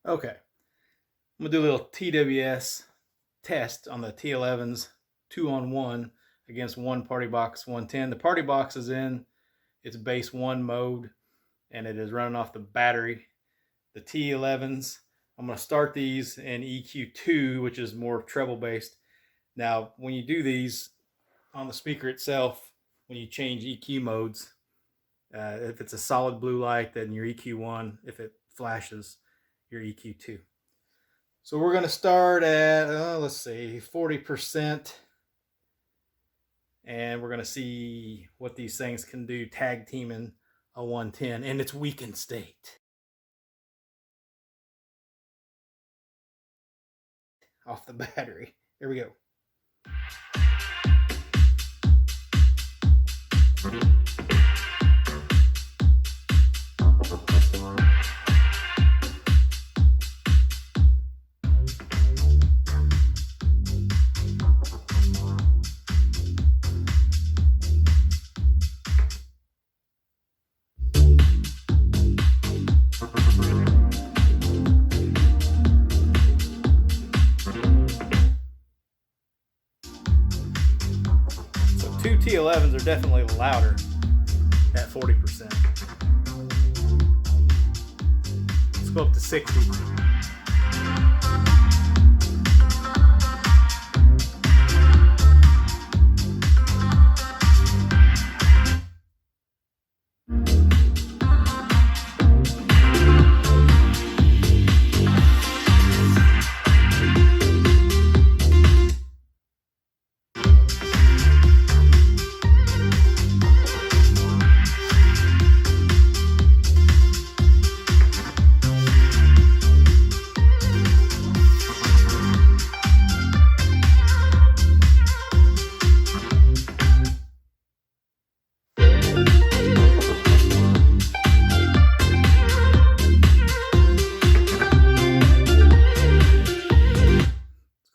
Okay, I'm gonna do a little TWS test on the T11's 2-on-1 against one Partybox 110. The Partybox is in its base 1 mode and it is running off the battery. The T11's, I'm gonna start these in EQ2, which is more treble based. Now, when you do these on the speaker itself, when you change EQ modes, if it's a solid blue light, then your EQ1. If it flashes, your EQ2. So we're going to start at, let's see, 40%. And we're going to see what these things can do tag teaming a 110 in its weakened state. Off the battery. Here we go. Two T11's are definitely louder at 40%. Let's go up to 60.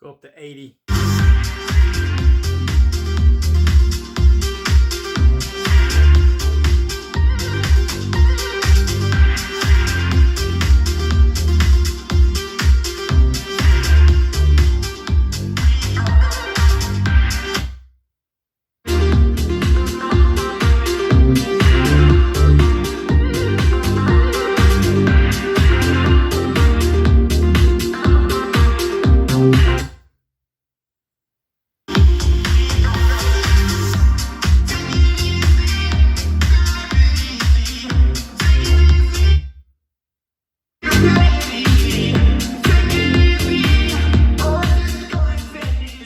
Go up to 80.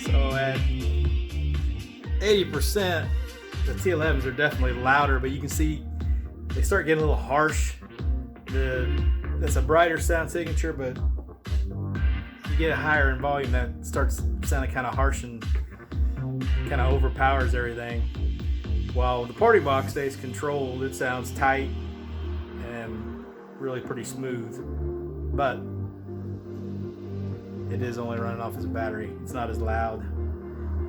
So at 80%, the T11's are definitely louder, but you can see they start getting a little harsh. That's a brighter sound signature, but you get it higher in volume, that starts sounding kind of harsh and kind of overpowers everything. While the Partybox stays controlled, it sounds tight and really pretty smooth, but it is only running off as a battery. It's not as loud.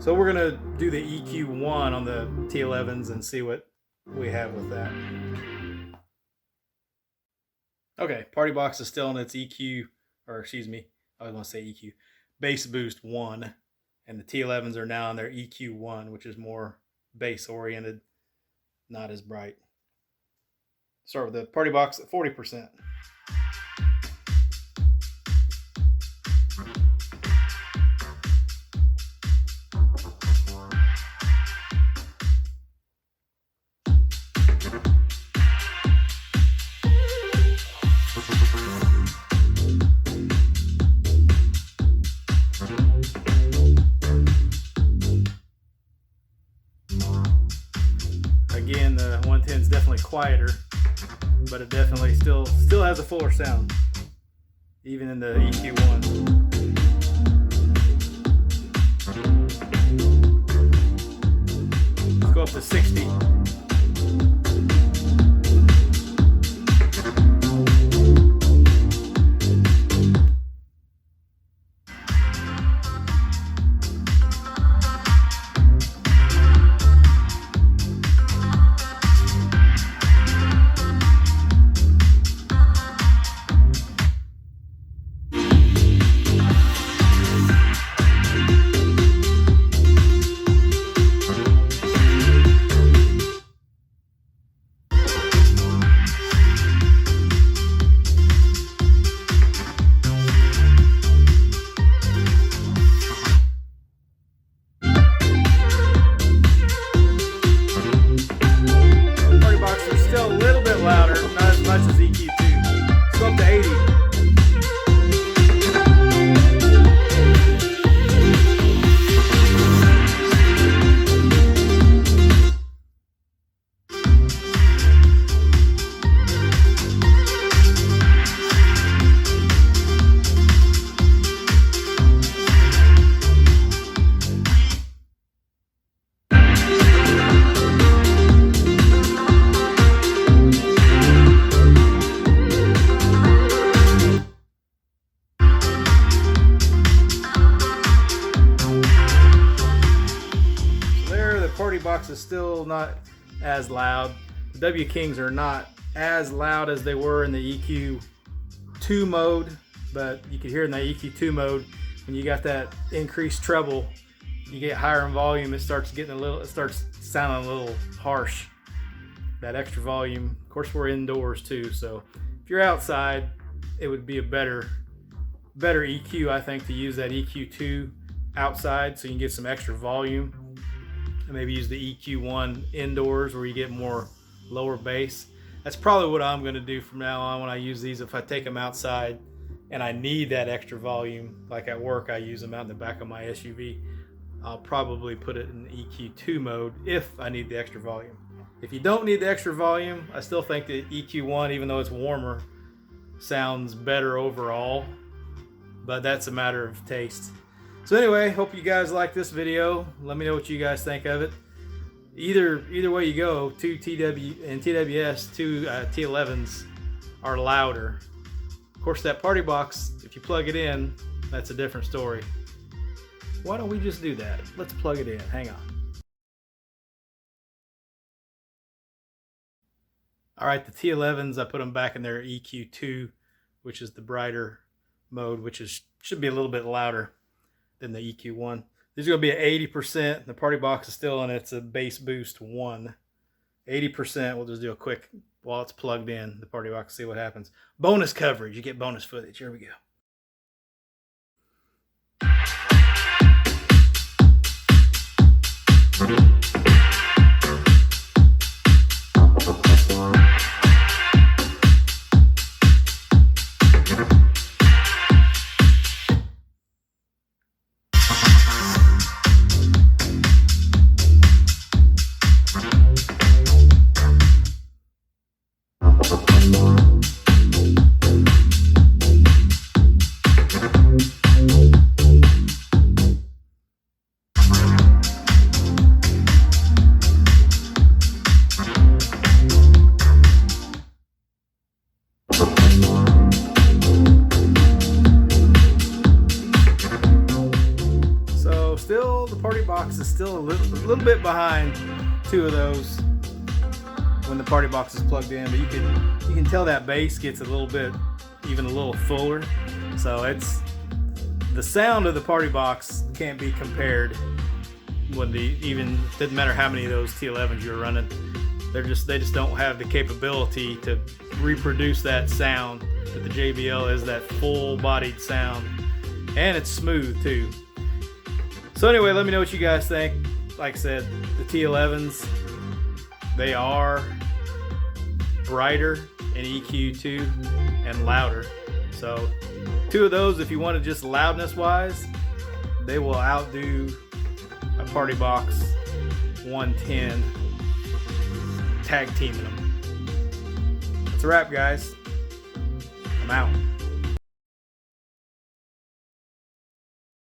So we're gonna do the EQ1 on the T11's and see what we have with that. Okay, Partybox is still in its EQ, or excuse me, I was gonna say EQ, bass boost 1, and the T11's are now on their EQ1, which is more bass oriented, not as bright. Start with the Partybox at 40%. Again, the 110 is definitely quieter, but it definitely still has a fuller sound, even in the EQ1. Let's go up to 60. 280. Partybox is still not as loud. The W Kings are not as loud as they were in the EQ2 mode, but you can hear in the EQ2 mode when you got that increased treble, you get higher in volume, it starts sounding a little harsh. That extra volume. Of course, we're indoors too, so if you're outside, it would be a better EQ, I think, to use that EQ2 outside so you can get some extra volume. And maybe use the EQ1 indoors where you get more lower bass. That's probably what I'm going to do from now on when I use these. If I take them outside and I need that extra volume, like at work I use them out in the back of my SUV, I'll probably put it in EQ2 mode if I need the extra volume. If you don't need the extra volume, I still think the EQ1, even though it's warmer, sounds better overall, but that's a matter of taste. So anyway, hope you guys like this video. Let me know what you guys think of it. Either way you go, two TWS, two T11's are louder. Of course, that Partybox, if you plug it in, that's a different story. Why don't we just do that? Let's plug it in. Hang on. All right, the T11's, I put them back in their EQ2, which is the brighter mode, which should be a little bit louder than the EQ1. These are going to be at 80%. The Partybox is still in its bass boost 1. 80%. We'll just do a quick, while it's plugged in, the Partybox, see what happens. Bonus coverage. You get bonus footage. Here we go. Still, the Partybox is still a little bit behind two of those when the Partybox is plugged in, but you can tell that bass gets even a little fuller. So it's the sound of the Partybox can't be compared when doesn't matter how many of those T11's you're running. They just don't have the capability to reproduce that sound that the JBL is, that full-bodied sound, and it's smooth too. So anyway, let me know what you guys think. Like I said, the T11's, they are brighter in EQ2 and louder. So two of those, if you want to just loudness wise, they will outdo a Partybox 110 tag teaming them. That's a wrap, guys. I'm out.